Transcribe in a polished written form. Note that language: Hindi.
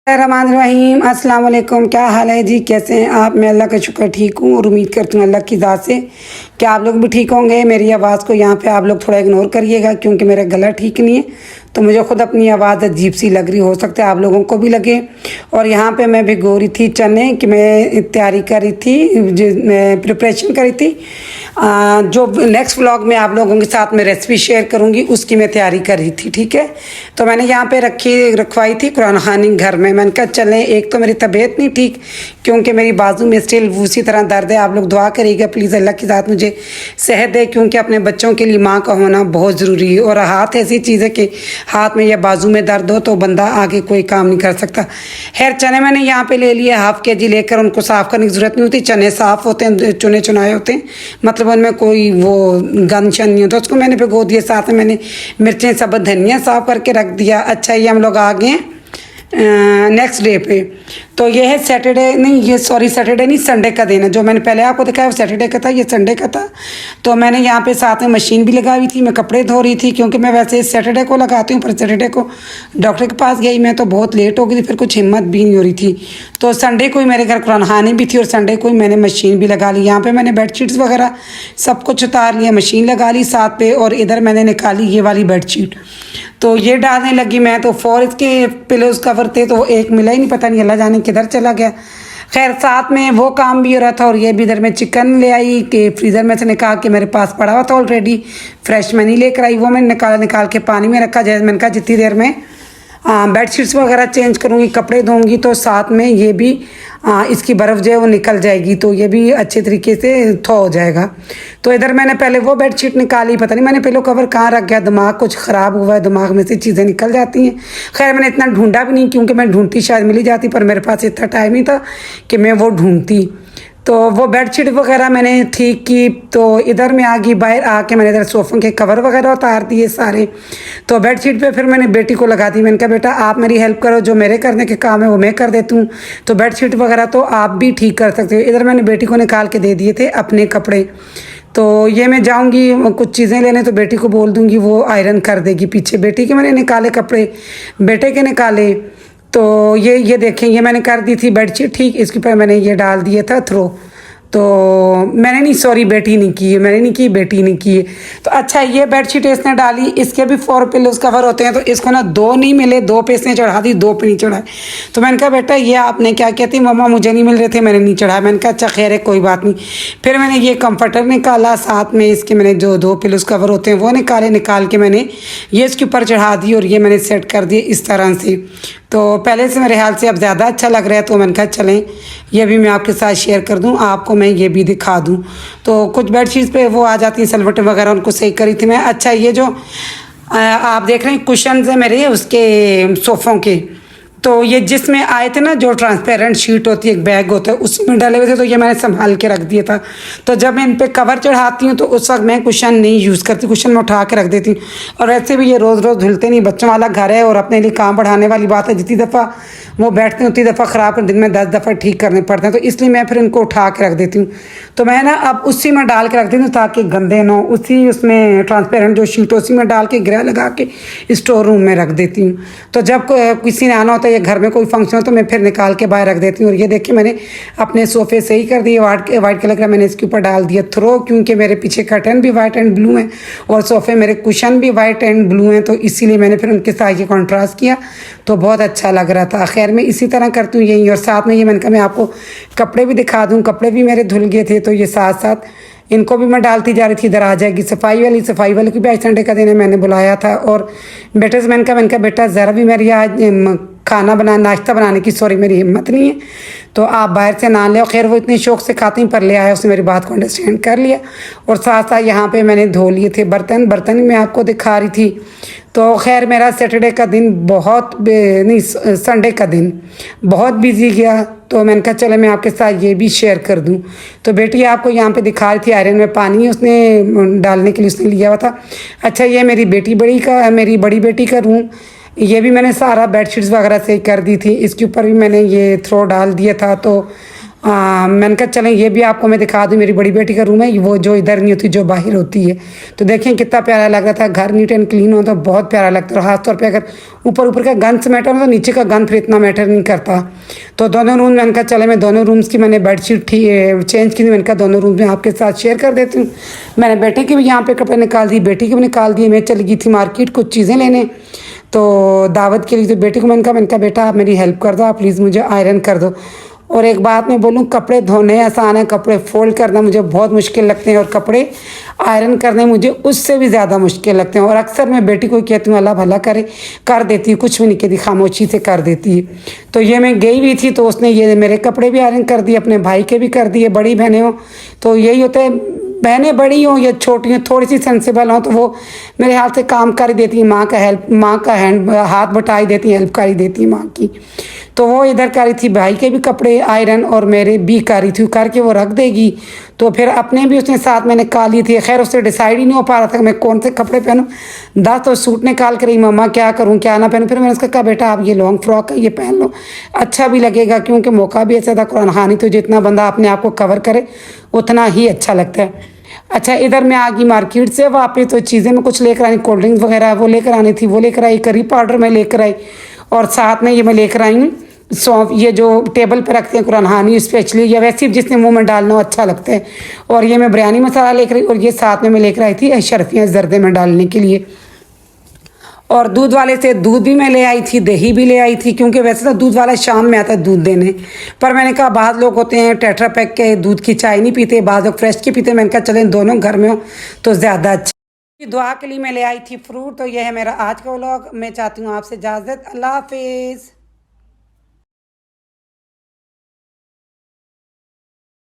रहीम अस्सलाम वालेकुम। क्या हाल है जी, कैसे हैं आप? मैं अल्लाह का शुक्र ठीक हूँ और उम्मीद करती हूँ अल्लाह की ज़ात से कि आप लोग भी ठीक होंगे। मेरी आवाज़ को यहाँ पे आप लोग थोड़ा इग्नोर करिएगा क्योंकि मेरा गला ठीक नहीं है, तो मुझे ख़ुद अपनी आवाज़ अजीब सी लग रही, हो सकता है आप लोगों को भी लगे। और यहाँ पे मैं भिगो रही थी चने कि मैं तैयारी कर रही थी, मैं प्रिपरेशन कर रही थी। जो नेक्स्ट व्लॉग में आप लोगों के साथ में रेसिपी शेयर करूँगी उसकी मैं तैयारी कर रही थी। ठीक है, तो मैंने यहाँ पे रखवाई थी कुरान खानी घर में। मैंने कहा चलें, एक तो मेरी तबीयत नहीं ठीक क्योंकि मेरी बाजू में स्टिल उसी तरह दर्द है। आप लोग दुआ करिएगा प्लीज़, अल्लाह की ज़ात मुझे सेहत दे क्योंकि अपने बच्चों के लिए माँ का होना बहुत ज़रूरी है। और हाथ ऐसी चीज़ है कि हाथ में या बाजू में दर्द हो तो बंदा आगे कोई काम नहीं कर सकता। खैर, चने मैंने यहाँ पे ले लिए हाफ़ के जी लेकर, उनको साफ़ करने की ज़रूरत नहीं होती। चने साफ़ होते हैं, चुने चुनाए होते हैं, मतलब उनमें कोई वो गंद शन नहीं होता। उसको मैंने भिगो दिया, साथ में मैंने मिर्चें सब धनिया साफ़ करके रख दिया। अच्छा, ये हम लोग आ गए नेक्स्ट डे पे। तो ये है सैटरडे नहीं, ये सॉरी सैटरडे नहीं, संडे का दिन है। जो मैंने पहले आपको दिखाया वो सैटरडे का था, ये संडे का था। तो मैंने यहाँ पे साथ में मशीन भी लगाई थी, मैं कपड़े धो रही थी क्योंकि मैं वैसे सैटरडे को लगाती हूँ, पर सैटरडे को डॉक्टर के पास गई मैं तो बहुत लेट हो गई थी, फिर कुछ हिम्मत भी नहीं हो रही थी। तो संडे को ही मेरे घर कुरान खानी भी थी और संडे को ही मैंने मशीन भी लगा ली। यहाँ पर मैंने बेडशीट्स वगैरह सब कुछ उतार लिया, मशीन लगा ली साथ पे, और इधर मैंने निकाली ये वाली बेडशीट। तो ये डालने लगी मैं, तो 4 इसके पिलोज कवर थे तो वो एक मिला ही नहीं, पता नहीं अल्लाह जाने किधर चला गया। खैर, साथ में वो काम भी हो रहा था और ये भी इधर में चिकन ले आई कि फ्रीज़र में से निकाल के मेरे पास पड़ा हुआ था ऑलरेडी, फ्रेश मैं नहीं लेकर आई। वो मैंने निकाल के पानी में रखा। जैसे मैंने कहा जितनी देर में बेडशीट्स वगैरह चेंज करूँगी, कपड़े धोऊंगी, तो साथ में ये भी इसकी बर्फ़ जो है वो निकल जाएगी, तो ये भी अच्छे तरीके से थो हो जाएगा। तो इधर मैंने पहले वो बेडशीट निकाली, पता नहीं मैंने पिलो कवर कहाँ रख गया, दिमाग कुछ ख़राब हुआ है, दिमाग में से चीज़ें निकल जाती हैं। खैर, मैंने इतना ढूंढा भी नहीं क्योंकि मैं ढूंढती शायद मिल ही जाती, पर मेरे पास इतना टाइम ही था कि मैं वो ढूंढती। तो वो बेडशीट वगैरह मैंने ठीक की। तो इधर मैं आ गई, बाहर आके मैंने इधर सोफ़ों के कवर वगैरह उतार दिए सारे। तो बेडशीट पे फिर मैंने बेटी को लगा दी। मैंने कहा बेटा आप मेरी हेल्प करो, जो मेरे करने के काम है वो मैं कर देती हूँ, तो बेडशीट वगैरह तो आप भी ठीक कर सकते हो। इधर मैंने बेटी को निकाल के दे दिए थे अपने कपड़े। तो ये मैं जाऊंगी कुछ चीज़ें लेने, तो बेटी को बोल दूंगी वो आयरन कर देगी। पीछे बेटी के मैंने निकाले कपड़े, बेटे के निकाले। तो ये देखें, ये मैंने कर दी थी बेडशीट ठीक, इसके ऊपर मैंने ये डाल दिया था थ्रो। तो मैंने नहीं, सॉरी बेटी ने की है, मैंने नहीं की, बेटी ने की है। तो अच्छा, ये बेडशीट इसने डाली, इसके भी 4 पिलोज कवर होते हैं, तो इसको ना 2 नहीं मिले, 2 पे इसने चढ़ा दी, 2 पे नहीं चढ़ाए। तो मैंने कहा बेटा ये आपने क्या कहती, मम्मा मुझे नहीं मिल रहे थे, मैंने नहीं चढ़ाया। मैंने कहा अच्छा खैर है, कोई बात नहीं। फिर मैंने ये कंफर्टर निकाला, साथ में इसके मैंने जो 2 पिलोज कवर होते हैं वो निकाल के मैंने ये इसके ऊपर चढ़ा दी और ये मैंने सेट कर दिए इस तरह से। तो पहले से मेरे ख्याल से अब ज़्यादा अच्छा लग रहा है, तो मैंने कहा चलें ये भी मैं आपके साथ शेयर कर दूं, आपको मैं ये भी दिखा दूं। तो कुछ बेडशीट्स पे वो आ जाती हैं सलवटें वगैरह, उनको सही करी थी मैं। अच्छा, ये जो आप देख रहे हैं कुशन्स है मेरे उसके सोफ़ों के, तो ये जिसमें आए थे ना, जो ट्रांसपेरेंट शीट होती है, एक बैग होता है उसमें डाले हुए थे, तो ये मैंने संभाल के रख दिया था। तो जब मैं इन पे कवर चढ़ाती हूँ तो उस वक्त मैं कुशन नहीं यूज़ करती, कुशन में उठा के रख देती हूँ। और वैसे भी ये रोज़ रोज़ धुलते नहीं, बच्चों वाला घर है और अपने लिए काम बढ़ाने वाली बात है, जितनी दफ़ा वो बैठते हैं उतनी दफ़ा ख़राब कर, दिन में 10 दफ़ा ठीक करने पड़ते हैं, तो इसलिए मैं फिर इनको उठा के रख देती हूँ। तो मैं ना अब उसी में डाल के रख देती हूँ ताकि गंदे ना हो, उसी उसमें ट्रांसपेरेंट जो शीट उसी में डाल के ग्रह लगा के स्टोर रूम में रख देती हूँ। तो जब किसी ने आना होता है या घर में कोई फंक्शन हो तो मैं फिर निकाल के बाहर रख देती हूँ। और ये देखिए मैंने अपने सोफ़े सही कर दिए, वाइट कलर का मैंने इसके ऊपर डाल दिया थ्रो, क्योंकि मेरे पीछे कर्टन भी वाइट एंड ब्लू हैं और सोफ़े मेरे कुशन भी वाइट एंड ब्लू हैं, तो इसीलिए मैंने फिर उनके साथ ये कॉन्ट्रास्ट किया, तो बहुत अच्छा लग रहा था। खैर, मैं इसी तरह करती हूँ यही। और साथ में ये मैंने कहा मैं आपको कपड़े भी दिखा दूँ, कपड़े भी मेरे धुल गए थे, तो ये साथ साथ इनको भी मैं डालती जा रही थी। इधर आ जाएगी सफाई वाली की भी आज संडे का दिन है, मैंने बुलाया था। और बेटे से मैंने कहा बेटा ज़रा भी मेरी आज खाना नाश्ता बनाने की सॉरी मेरी हिम्मत नहीं है, तो आप बाहर से ना ले। खैर, वो इतने शौक से खाते ही पर ले आया, उसने मेरी बात को अंडरस्टैंड कर लिया। और साथ साथ यहाँ पे मैंने धो लिए थे बर्तन मैं आपको दिखा रही थी। तो खैर, मेरा सैटरडे का दिन संडे का दिन बहुत बिजी गया, तो मैंने कहा चले मैं आपके साथ ये भी शेयर कर दूं। तो बेटी आपको यहाँ पे दिखा रही थी आयरन में पानी उसने डालने के लिए उसने लिया हुआ था। अच्छा, ये मेरी मेरी बड़ी बेटी का रूम, ये भी मैंने सारा बेडशीट्स वगैरह से कर दी थी, इसके ऊपर भी मैंने ये थ्रो डाल दिया था। तो मैंने कहा चलें ये भी आपको मैं दिखा दूँ। मेरी बड़ी बेटी का रूम है वो, जो इधर नहीं होती जो बाहर होती है। तो देखें कितना प्यारा लग रहा था। घर नीट एंड क्लीन हो तो बहुत प्यारा लगता है। और खासतौर पे अगर ऊपर ऊपर का गंद मैटर हो तो नीचे का गंद फिर इतना मैटर नहीं करता। तो दोनों रूम मैंने कहा चले मैं दोनों रूम्स की मैंने बेडशीट चेंज की। मैंने कहा दोनों रूम में आपके साथ शेयर कर देती हूँ। मैंने बेटे के भी यहाँ पे कपड़े निकाल दिए, बेटी के भी निकाल दिए। मैं चली गई थी मार्केट कुछ चीज़ें लेने तो दावत के लिए। तो बेटे को मैंने कहा बेटा आप मेरी हेल्प कर दो, आप प्लीज़ मुझे आयरन कर दो। और एक बात मैं बोलूँ, कपड़े धोने आसान है, कपड़े फोल्ड करना मुझे बहुत मुश्किल लगते हैं, और कपड़े आयरन करने मुझे उससे भी ज़्यादा मुश्किल लगते हैं। और अक्सर मैं बेटी को कहती हूँ अल्लाह भला करे, कर देती हूँ, कुछ भी नहीं कहती, खामोशी से कर देती है। तो ये मैं गई हुई थी तो उसने ये मेरे कपड़े भी आयरन कर दिए, अपने भाई के भी कर दिए। बड़ी बहनें हो तो यही होता है, बहनें बड़ी हों या छोटी हों, थोड़ी सी सेंसिबल हों तो वो मेरे हाथ से काम कर ही देती है। माँ का हाथ बटाई देती है, हेल्प कर ही देती है माँ की। तो वो इधर करी थी भाई के भी कपड़े आयरन और मेरे भी करी थी, करके वो रख देगी। तो फिर अपने भी उसने साथ में निकाल ली थी। खैर उससे डिसाइड ही नहीं हो पा रहा था कि मैं कौन से कपड़े पहनूं। 10 तो सूट निकाल कर रही, मम्मा क्या करूं क्या ना पहनूं। फिर मैंने उसका कहा बेटा आप ये लॉन्ग फ्रॉक है ये पहन लो, अच्छा भी लगेगा, क्योंकि मौका भी ऐसा था कुरान खानी, तो जितना बंदा अपने आप को कवर करे उतना ही अच्छा लगता है। अच्छा इधर मैं आ गई मार्केट से वापस। तो चीज़ें मैं कुछ लेकर आई, कोल्ड ड्रिंक्स वगैरह वो लेकर आनी थी, वो लेकर आई। करी पाउडर मैं लेकर आई, और साथ में ये मैं लेकर आई हूँ सौंफ, ये जो टेबल पर रखते हैं कुरान खानी स्पेशली, या वैसे जिसने मुंह में डालना हो अच्छा लगता है। और ये मैं बिरयानी मसाला लेकर आई, और ये साथ में मैं लेकर आई थी शर्फियाँ जर्दे में डालने के लिए। और दूध वाले से दूध भी मैं ले आई थी, दही भी ले आई थी, क्योंकि वैसे तो दूध वाला शाम में आता है दूध देने, पर मैंने कहा बाद लोग होते हैं टेट्रा पैक के दूध की चाय नहीं पीते, बाद लोग फ्रेश की पीते। मैंने कहा चलें दोनों घर में हो तो ज़्यादा अच्छा। दुआ के लिए मैं ले आई थी फ्रूट। तो यह है मेरा आज का व्लॉग। मैं चाहती हूँ आपसे इजाज़त। अल्लाह हाफिज़।